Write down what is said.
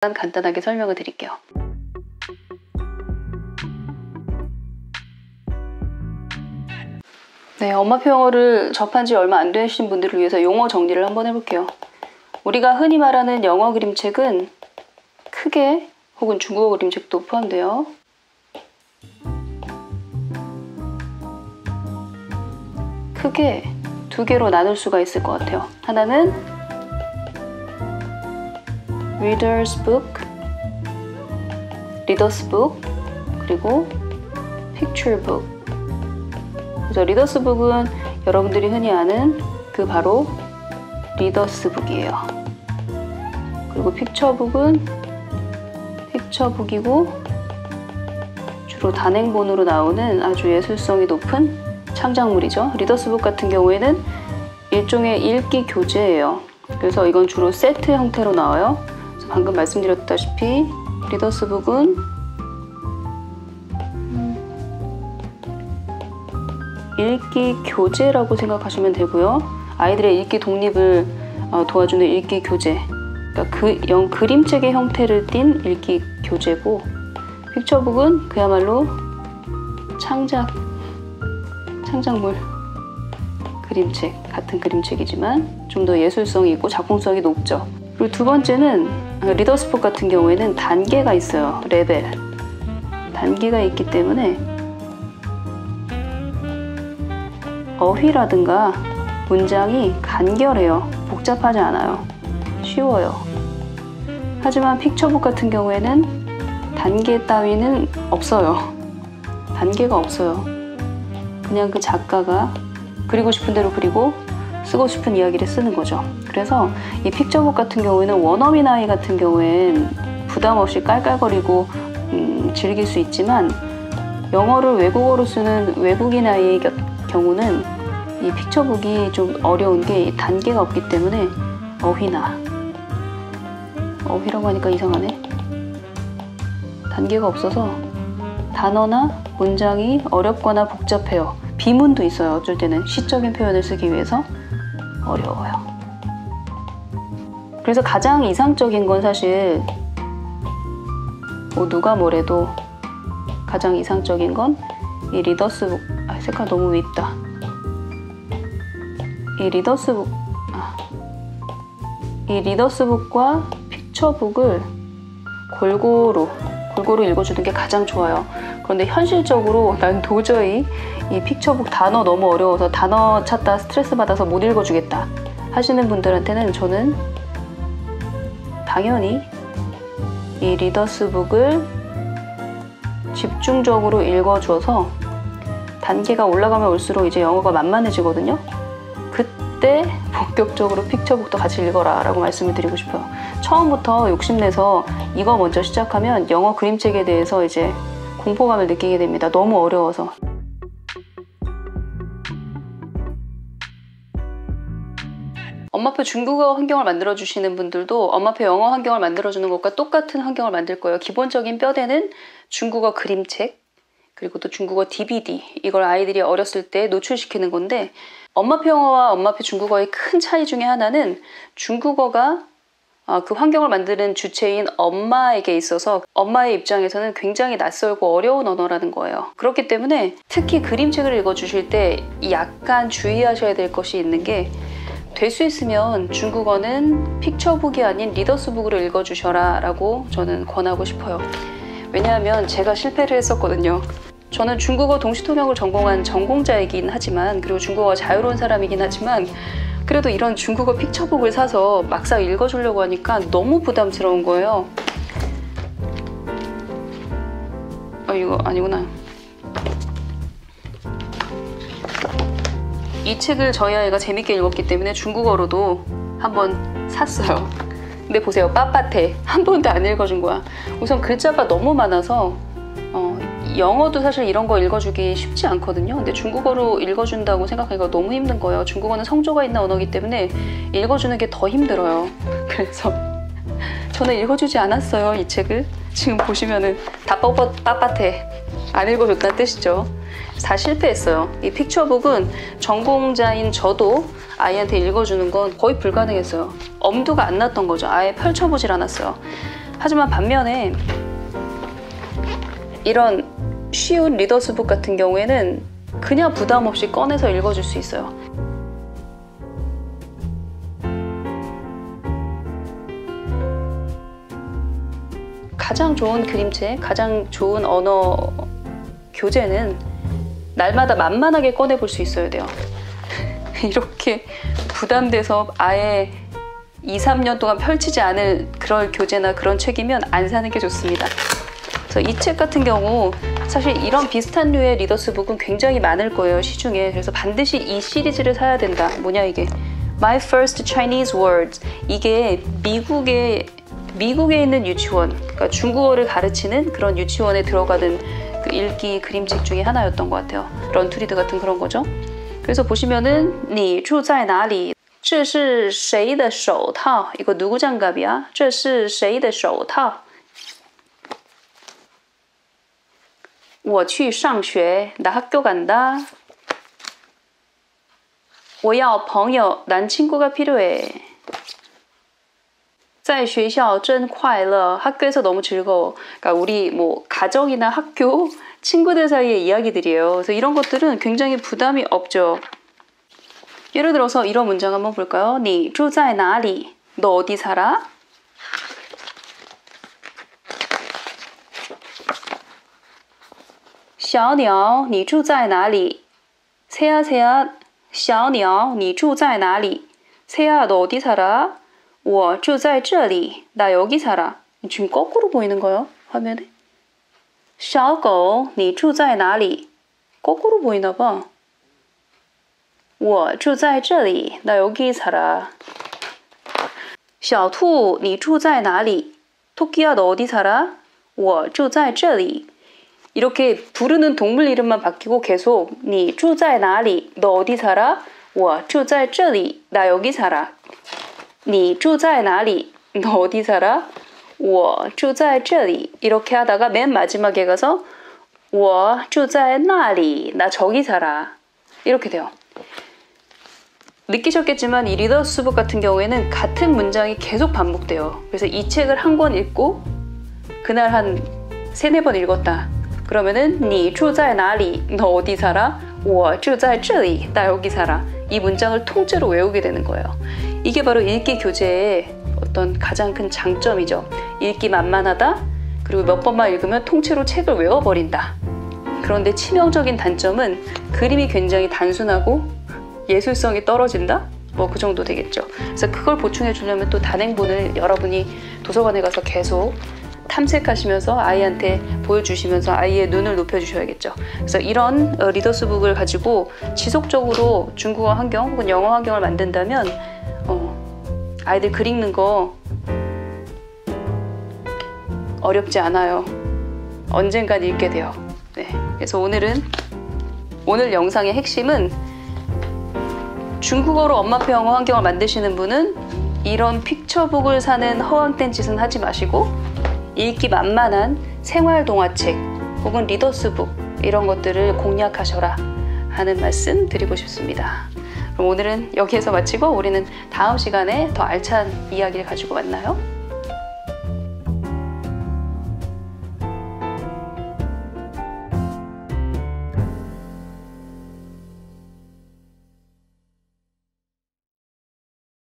간단하게 설명을 드릴게요. 네, 엄마표 영어를 접한 지 얼마 안 되신 분들을 위해서 용어 정리를 한번 해볼게요. 우리가 흔히 말하는 영어 그림책은 크게 혹은 중국어 그림책도 포함돼요. 크게 두 개로 나눌 수가 있을 것 같아요. 하나는 Reader's Book, Reader's Book, 그리고 Picture Book. 그래서 Reader's Book은 여러분들이 흔히 아는 그 바로 Reader's Book이에요. 그리고 Picture Book은 Picture Book이고 주로 단행본으로 나오는 아주 예술성이 높은 창작물이죠. Reader's Book 같은 경우에는 일종의 읽기 교재예요. 그래서 이건 주로 세트 형태로 나와요. 방금 말씀드렸다시피 리더스 북은 읽기 교재라고 생각하시면 되고요. 아이들의 읽기 독립을 도와주는 읽기 교재, 그러니까 그림책의 형태를 띤 읽기 교재고, 픽처북은 그야말로 창작물 그림책, 같은 그림책이지만 좀 더 예술성이 있고 작품성이 높죠. 그리고 두 번째는 리더스 북 같은 경우에는 단계가 있어요. 레벨. 단계가 있기 때문에 어휘라든가 문장이 간결해요. 복잡하지 않아요. 쉬워요. 하지만 픽처북 같은 경우에는 단계 따위는 없어요. 단계가 없어요. 그냥 그 작가가 그리고 싶은 대로 그리고 쓰고 싶은 이야기를 쓰는 거죠. 그래서 이 픽처북 같은 경우에는 원어민 아이 같은 경우엔 부담 없이 깔깔거리고 즐길 수 있지만, 영어를 외국어로 쓰는 외국인 아이의 경우는 이 픽처북이 좀 어려운 게 단계가 없기 때문에 어휘라고 하니까 이상하네. 단계가 없어서 단어나 문장이 어렵거나 복잡해요. 비문도 있어요. 어쩔 때는 시적인 표현을 쓰기 위해서 어려워요. 그래서 가장 이상적인 건 사실 누가 뭐래도 가장 이상적인 건 이 리더스북. 색깔 너무 밉다. 이 리더스북과 픽처북을 골고루 읽어주는 게 가장 좋아요. 그런데 현실적으로 난 도저히 이 픽처북 단어 너무 어려워서 단어 찾다 스트레스 받아서 못 읽어주겠다 하시는 분들한테는 저는 당연히 이 리더스북을 집중적으로 읽어줘서 단계가 올라가면 올수록 이제 영어가 만만해지거든요. 그때 본격적으로 픽처북도 같이 읽어라 라고 말씀을 드리고 싶어요. 처음부터 욕심내서 이거 먼저 시작하면 영어 그림책에 대해서 이제 공포감을 느끼게 됩니다. 너무 어려워서. 엄마표 중국어 환경을 만들어주시는 분들도 엄마표 영어 환경을 만들어주는 것과 똑같은 환경을 만들 거예요. 기본적인 뼈대는 중국어 그림책, 그리고 또 중국어 DVD, 이걸 아이들이 어렸을 때 노출시키는 건데, 엄마표 영어와 엄마표 중국어의 큰 차이 중에 하나는 중국어가 그 환경을 만드는 주체인 엄마에게 있어서 엄마의 입장에서는 굉장히 낯설고 어려운 언어라는 거예요. 그렇기 때문에 특히 그림책을 읽어주실 때 약간 주의하셔야 될 것이 있는 게, 될 수 있으면 중국어는 픽처북이 아닌 리더스북으로 읽어주셔라 라고 저는 권하고 싶어요. 왜냐하면 제가 실패를 했었거든요. 저는 중국어 동시통역을 전공한 전공자이긴 하지만, 그리고 중국어가 자유로운 사람이긴 하지만, 그래도 이런 중국어 픽처북을 사서 막상 읽어주려고 하니까 너무 부담스러운 거예요. 이거 아니구나. 이 책을 저희 아이가 재밌게 읽었기 때문에 중국어로도 한번 샀어요. 근데 보세요, 빳빳해. 한 번도 안 읽어준 거야. 우선 글자가 너무 많아서 영어도 사실 이런 거 읽어주기 쉽지 않거든요. 근데 중국어로 읽어준다고 생각하기가 너무 힘든 거예요. 중국어는 성조가 있는 언어이기 때문에 읽어주는 게 더 힘들어요. 그래서 저는 읽어주지 않았어요, 이 책을. 지금 보시면은 다 빳빳해. 안 읽어줬다는 뜻이죠. 다 실패했어요. 이 픽처북은 전공자인 저도 아이한테 읽어주는 건 거의 불가능했어요. 엄두가 안 났던 거죠. 아예 펼쳐보질 않았어요. 하지만 반면에 이런 쉬운 리더스북 같은 경우에는 그냥 부담 없이 꺼내서 읽어줄 수 있어요. 가장 좋은 그림책, 가장 좋은 언어 교재는 날마다 만만하게 꺼내볼 수 있어야 돼요. 이렇게 부담돼서 아예 2, 3년 동안 펼치지 않을 그럴 교재나 그런 책이면 안 사는 게 좋습니다. 그래서 이 책 같은 경우 사실 이런 비슷한 류의 리더스북은 굉장히 많을 거예요, 시중에. 그래서 반드시 이 시리즈를 사야 된다. 뭐냐 이게? My First Chinese Words. 이게 미국에 있는 유치원, 그러니까 중국어를 가르치는 그런 유치원에 들어가는 그 읽기 그림책 중에 하나였던 것 같아요. 런투리드 같은 그런 거죠. 그래서 보시면은 你住在哪里?这是谁的手套? 이거 누구 장갑이야? 这是谁的手套? 我去上学, 나 학교 간다. 我要朋友, 난 친구가 필요해. 在学校真快乐, 학교에서 너무 즐거워. 그러니까 우리 뭐 가정이나 학교, 친구들 사이의 이야기들이에요. 그래서 이런 것들은 굉장히 부담이 없죠. 예를 들어서 이런 문장 한번 볼까요? 你住在哪里? 너 어디 살아? 小鸟,你住在哪里? 새야 새야, 小鸟,你住在哪里? 새야 너 어디 살아? 我住在这里, 나 여기 살아. 지금 거꾸로 보이는 거예요, 화면에. 小狗,你住在哪里? 거꾸로 보이나 봐. 我住在这里, 나 여기 살아. 小兔,你住在哪里? 토끼야 너 어디 살아? 我住在这里. 이렇게 부르는 동물 이름만 바뀌고 계속 你住在哪里? 너 어디 살아? 我住在这里, 나 여기 살아. 你住在哪里? 너 어디 살아? 我住在这里. 이렇게 하다가 맨 마지막에 가서 我住在那里, 나 저기 살아. 이렇게 돼요. 느끼셨겠지만 이 리더스북 같은 경우에는 같은 문장이 계속 반복돼요. 그래서 이 책을 한 권 읽고 그날 한 3, 4번 읽었다. 그러면은 你住在哪里? 너 어디 살아? 我住在这里, 나 여기 살아. 이 문장을 통째로 외우게 되는 거예요. 이게 바로 읽기 교재의 어떤 가장 큰 장점이죠. 읽기 만만하다. 그리고 몇 번만 읽으면 통째로 책을 외워버린다. 그런데 치명적인 단점은 그림이 굉장히 단순하고 예술성이 떨어진다? 뭐 그 정도 되겠죠. 그래서 그걸 보충해 주려면 또 단행본을 여러분이 도서관에 가서 계속 탐색하시면서 아이한테 보여주시면서 아이의 눈을 높여주셔야겠죠. 그래서 이런 리더스북을 가지고 지속적으로 중국어 환경 혹은 영어 환경을 만든다면 아이들 글 읽는 거 어렵지 않아요. 언젠간 읽게 돼요. 네. 그래서 오늘 영상의 핵심은 중국어로 엄마표 영어 환경을 만드시는 분은 이런 픽처북을 사는 허황된 짓은 하지 마시고 읽기 만만한 생활 동화책 혹은 리더스북 이런 것들을 공략하셔라 하는 말씀 드리고 싶습니다. 그럼 오늘은 여기에서 마치고 우리는 다음 시간에 더 알찬 이야기를 가지고 만나요.